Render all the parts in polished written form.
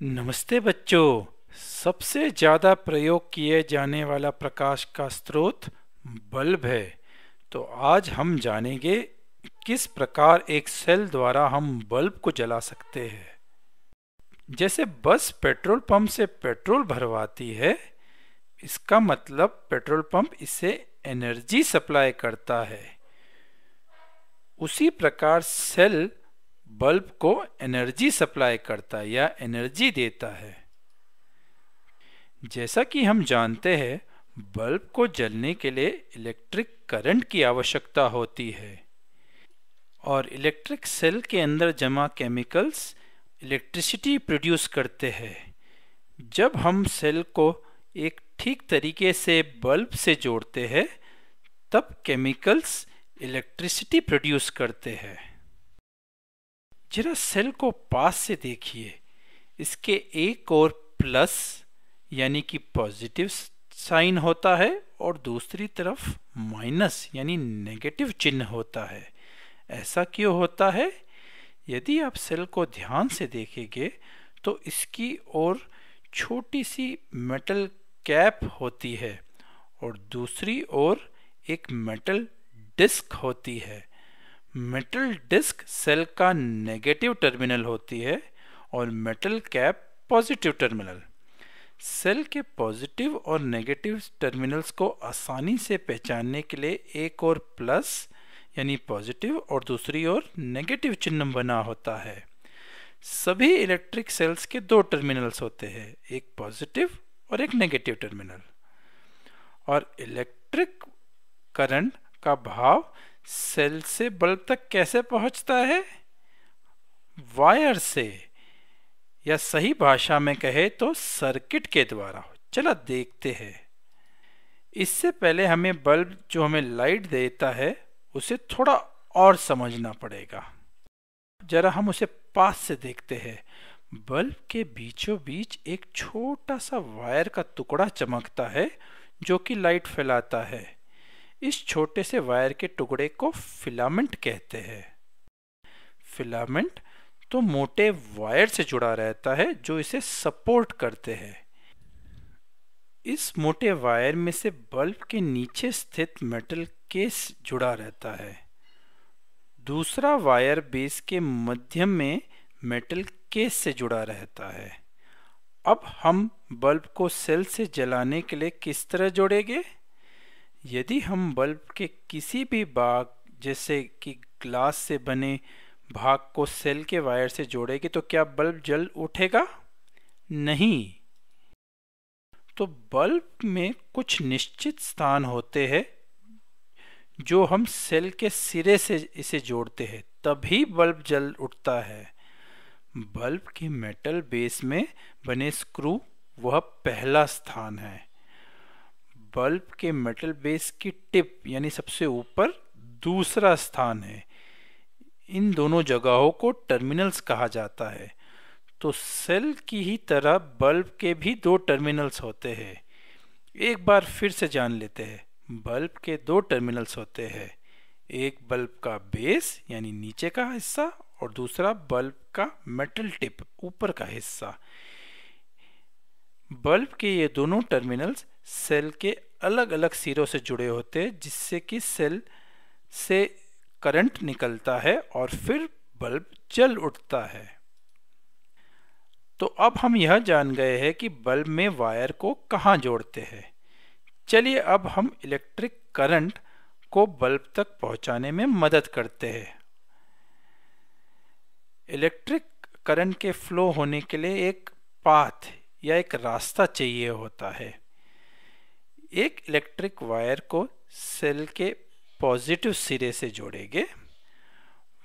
नमस्ते बच्चों। सबसे ज़्यादा प्रयोग किए जाने वाला प्रकाश का स्रोत बल्ब है। तो आज हम जानेंगे किस प्रकार एक सेल द्वारा हम बल्ब को जला सकते हैं। जैसे बस पेट्रोल पंप से पेट्रोल भरवाती है, इसका मतलब पेट्रोल पंप इसे एनर्जी सप्लाई करता है। उसी प्रकार सेल बल्ब को एनर्जी सप्लाई करता है या एनर्जी देता है। जैसा कि हम जानते हैं, बल्ब को जलने के लिए इलेक्ट्रिक करंट की आवश्यकता होती है और इलेक्ट्रिक सेल के अंदर जमा केमिकल्स इलेक्ट्रिसिटी प्रोड्यूस करते हैं। जब हम सेल को एक ठीक तरीके से बल्ब से जोड़ते हैं, तब केमिकल्स इलेक्ट्रिसिटी प्रोड्यूस करते हैं। जरा सेल को पास से देखिए। इसके एक और प्लस यानी कि पॉजिटिव साइन होता है और दूसरी तरफ माइनस यानी नेगेटिव चिन्ह होता है। ऐसा क्यों होता है? यदि आप सेल को ध्यान से देखेंगे तो इसकी ओर छोटी सी मेटल कैप होती है और दूसरी ओर एक मेटल डिस्क होती है। मेटल डिस्क सेल का नेगेटिव टर्मिनल होती है और metal cap positive terminal. Cell के पॉजिटिव और नेगेटिव टर्मिनल्स को आसानी से पहचानने के लिए एक और प्लस यानी पॉजिटिव और दूसरी ओर नेगेटिव चिन्ह बना होता है। सभी इलेक्ट्रिक सेल्स के दो टर्मिनल्स होते हैं, एक पॉजिटिव और एक नेगेटिव टर्मिनल। और इलेक्ट्रिक करंट का भाव सेल से बल्ब तक कैसे पहुंचता है? वायर से, या सही भाषा में कहे तो सर्किट के द्वारा। चला देखते हैं। इससे पहले हमें बल्ब जो हमें लाइट देता है उसे थोड़ा और समझना पड़ेगा। जरा हम उसे पास से देखते हैं। बल्ब के बीचों बीच एक छोटा सा वायर का टुकड़ा चमकता है जो कि लाइट फैलाता है। इस छोटे से वायर के टुकड़े को फिलामेंट कहते हैं। फिलामेंट तो मोटे वायर से जुड़ा रहता है जो इसे सपोर्ट करते हैं। इस मोटे वायर में से बल्ब के नीचे स्थित मेटल केस जुड़ा रहता है। दूसरा वायर बेस के मध्य में मेटल केस से जुड़ा रहता है। अब हम बल्ब को सेल से जलाने के लिए किस तरह जोड़ेंगे? यदि हम बल्ब के किसी भी भाग जैसे कि ग्लास से बने भाग को सेल के वायर से जोड़ेंगे तो क्या बल्ब जल उठेगा? नहीं। तो बल्ब में कुछ निश्चित स्थान होते हैं जो हम सेल के सिरे से इसे जोड़ते हैं, तभी बल्ब जल उठता है। बल्ब के मेटल बेस में बने स्क्रू वह पहला स्थान है। बल्ब के मेटल बेस की टिप यानी सबसे ऊपर दूसरा स्थान है। इन दोनों जगहों को टर्मिनल्स कहा जाता है। तो सेल की ही तरह बल्ब के भी दो टर्मिनल्स होते हैं। एक बार फिर से जान लेते हैं। बल्ब के दो टर्मिनल्स होते हैं, एक बल्ब का बेस यानी नीचे का हिस्सा और दूसरा बल्ब का मेटल टिप ऊपर का हिस्सा। बल्ब के ये दोनों टर्मिनल्स सेल के अलग अलग सिरों से जुड़े होते हैं, जिससे कि सेल से करंट निकलता है और फिर बल्ब जल उठता है। तो अब हम यह जान गए हैं कि बल्ब में वायर को कहाँ जोड़ते हैं। चलिए अब हम इलेक्ट्रिक करंट को बल्ब तक पहुंचाने में मदद करते हैं। इलेक्ट्रिक करंट के फ्लो होने के लिए एक पाथ या एक रास्ता चाहिए होता है। एक इलेक्ट्रिक वायर को सेल के पॉजिटिव सिरे से जोड़ेंगे।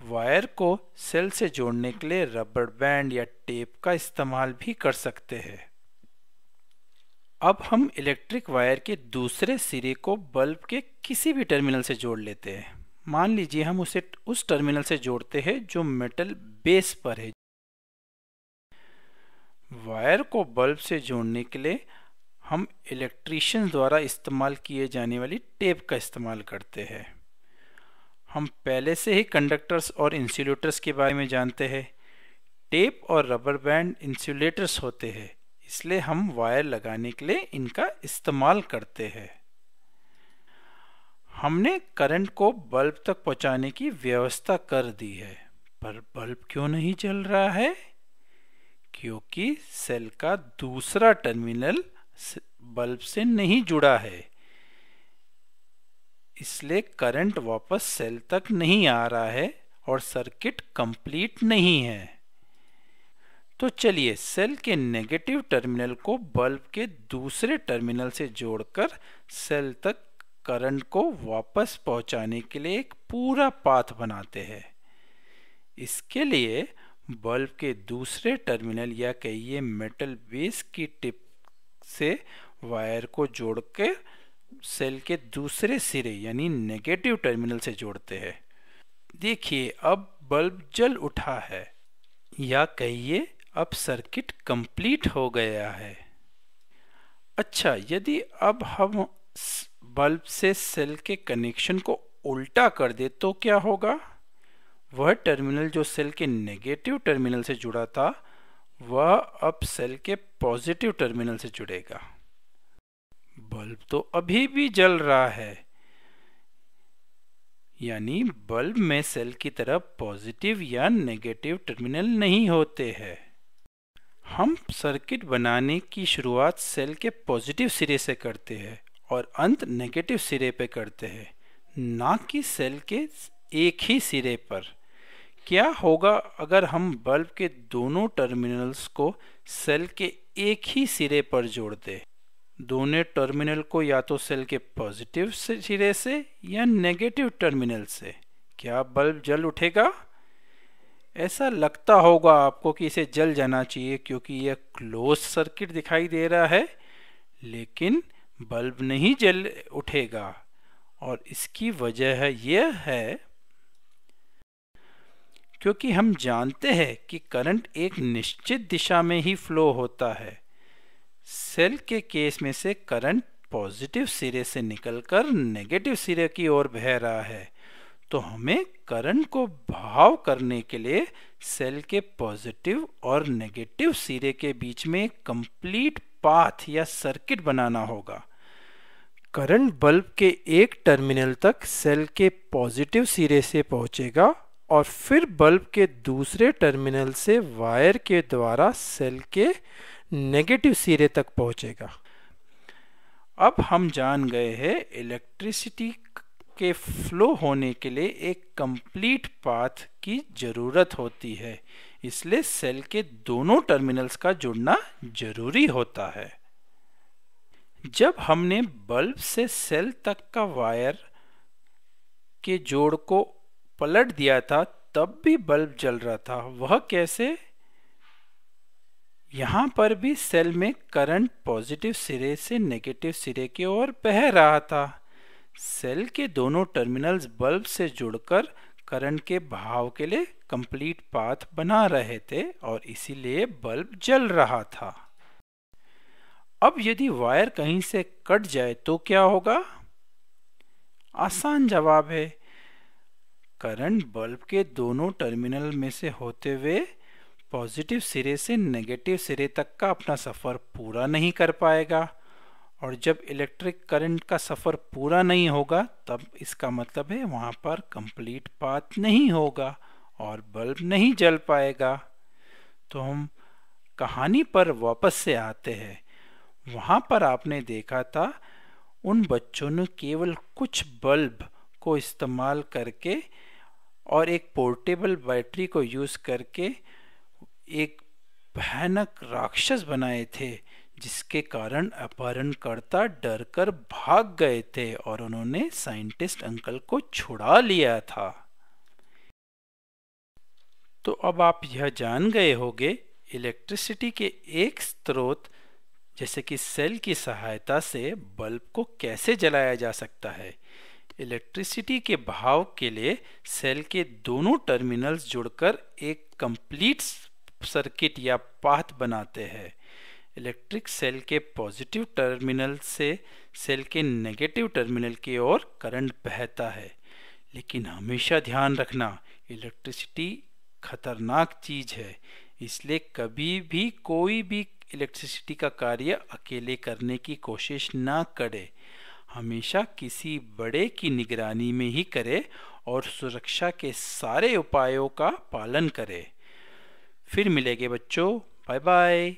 वायर को सेल से जोड़ने के लिए रबर बैंड या टेप का इस्तेमाल भी कर सकते हैं। अब हम इलेक्ट्रिक वायर के दूसरे सिरे को बल्ब के किसी भी टर्मिनल से जोड़ लेते हैं। मान लीजिए हम उसे उस टर्मिनल से जोड़ते हैं जो मेटल बेस पर है। वायर को बल्ब से जोड़ने के लिए हम इलेक्ट्रीशियन द्वारा इस्तेमाल किए जाने वाली टेप का इस्तेमाल करते हैं। हम पहले से ही कंडक्टर्स और इंसुलेटर्स के बारे में जानते हैं। टेप और रबर बैंड इंसुलेटर्स होते हैं, इसलिए हम वायर लगाने के लिए इनका इस्तेमाल करते हैं। हमने करंट को बल्ब तक पहुंचाने की व्यवस्था कर दी है, पर बल्ब क्यों नहीं जल रहा है? क्योंकि सेल का दूसरा टर्मिनल बल्ब से नहीं जुड़ा है, इसलिए करंट वापस सेल तक नहीं आ रहा है और सर्किट कंप्लीट नहीं है। तो चलिए सेल के नेगेटिव टर्मिनल को बल्ब के दूसरे टर्मिनल से जोड़कर सेल तक करंट को वापस पहुंचाने के लिए एक पूरा पाथ बनाते हैं। इसके लिए बल्ब के दूसरे टर्मिनल या कहिए मेटल बेस की टिप से वायर को जोड़कर सेल के दूसरे सिरे यानी नेगेटिव टर्मिनल से जोड़ते हैं। देखिए अब बल्ब जल उठा है, या कहिए अब सर्किट कंप्लीट हो गया है। अच्छा, यदि अब हम बल्ब से सेल के कनेक्शन को उल्टा कर दे तो क्या होगा? वह टर्मिनल जो सेल के नेगेटिव टर्मिनल से जुड़ा था वह अब सेल के पॉजिटिव टर्मिनल से जुड़ेगा। बल्ब तो अभी भी जल रहा है, यानी बल्ब में सेल की तरफ पॉजिटिव या नेगेटिव टर्मिनल नहीं होते हैं। हम सर्किट बनाने की शुरुआत सेल के पॉजिटिव सिरे से करते हैं और अंत नेगेटिव सिरे पे करते हैं, ना कि सेल के एक ही सिरे पर। क्या होगा अगर हम बल्ब के दोनों टर्मिनल्स को सेल के एक ही सिरे पर जोड़ दें? दोनों टर्मिनल को या तो सेल के पॉजिटिव सिरे से या नेगेटिव टर्मिनल से। क्या बल्ब जल उठेगा? ऐसा लगता होगा आपको कि इसे जल जाना चाहिए क्योंकि यह क्लोज सर्किट दिखाई दे रहा है, लेकिन बल्ब नहीं जल उठेगा और इसकी वजह यह है क्योंकि हम जानते हैं कि करंट एक निश्चित दिशा में ही फ्लो होता है। सेल के केस में से करंट पॉजिटिव सिरे से निकलकर नेगेटिव सिरे की ओर बह रहा है, तो हमें करंट को बहाव करने के लिए सेल के पॉजिटिव और नेगेटिव सिरे के बीच में एक कंप्लीट पाथ या सर्किट बनाना होगा। करंट बल्ब के एक टर्मिनल तक सेल के पॉजिटिव सिरे से पहुंचेगा और फिर बल्ब के दूसरे टर्मिनल से वायर के द्वारा सेल के नेगेटिव सिरे तक पहुंचेगा। अब हम जान गए हैं इलेक्ट्रिसिटी के फ्लो होने के लिए एक कंप्लीट पाथ की जरूरत होती है, इसलिए सेल के दोनों टर्मिनल्स का जुड़ना जरूरी होता है। जब हमने बल्ब से सेल तक का वायर के जोड़ को पलट दिया था तब भी बल्ब जल रहा था। वह कैसे? यहां पर भी सेल में करंट पॉजिटिव सिरे से नेगेटिव सिरे की ओर बह रहा था। सेल के दोनों टर्मिनल्स बल्ब से जुड़कर करंट के बहाव के लिए कंप्लीट पाथ बना रहे थे और इसीलिए बल्ब जल रहा था। अब यदि वायर कहीं से कट जाए तो क्या होगा? आसान जवाब है, करंट बल्ब के दोनों टर्मिनल में से होते हुए पॉजिटिव सिरे से नेगेटिव सिरे तक का अपना सफ़र पूरा नहीं कर पाएगा, और जब इलेक्ट्रिक करंट का सफ़र पूरा नहीं होगा तब इसका मतलब है वहाँ पर कंप्लीट पाथ नहीं होगा और बल्ब नहीं जल पाएगा। तो हम कहानी पर वापस से आते हैं। वहाँ पर आपने देखा था उन बच्चों ने केवल कुछ बल्ब को इस्तेमाल करके और एक पोर्टेबल बैटरी को यूज़ करके एक भयानक राक्षस बनाए थे, जिसके कारण अपहरणकर्ता डरकर भाग गए थे और उन्होंने साइंटिस्ट अंकल को छुड़ा लिया था। तो अब आप यह जान गए होंगे इलेक्ट्रिसिटी के एक स्रोत जैसे कि सेल की सहायता से बल्ब को कैसे जलाया जा सकता है। इलेक्ट्रिसिटी के बहाव के लिए सेल के दोनों टर्मिनल्स जुड़कर एक कंप्लीट सर्किट या पाथ बनाते हैं। इलेक्ट्रिक सेल के पॉजिटिव टर्मिनल से सेल के नेगेटिव टर्मिनल की ओर करंट बहता है, लेकिन हमेशा ध्यान रखना इलेक्ट्रिसिटी खतरनाक चीज है। इसलिए कभी भी कोई भी इलेक्ट्रिसिटी का कार्य अकेले करने की कोशिश ना करे। हमेशा किसी बड़े की निगरानी में ही करे और सुरक्षा के सारे उपायों का पालन करे। फिर मिलेंगे बच्चों, बाय बाय।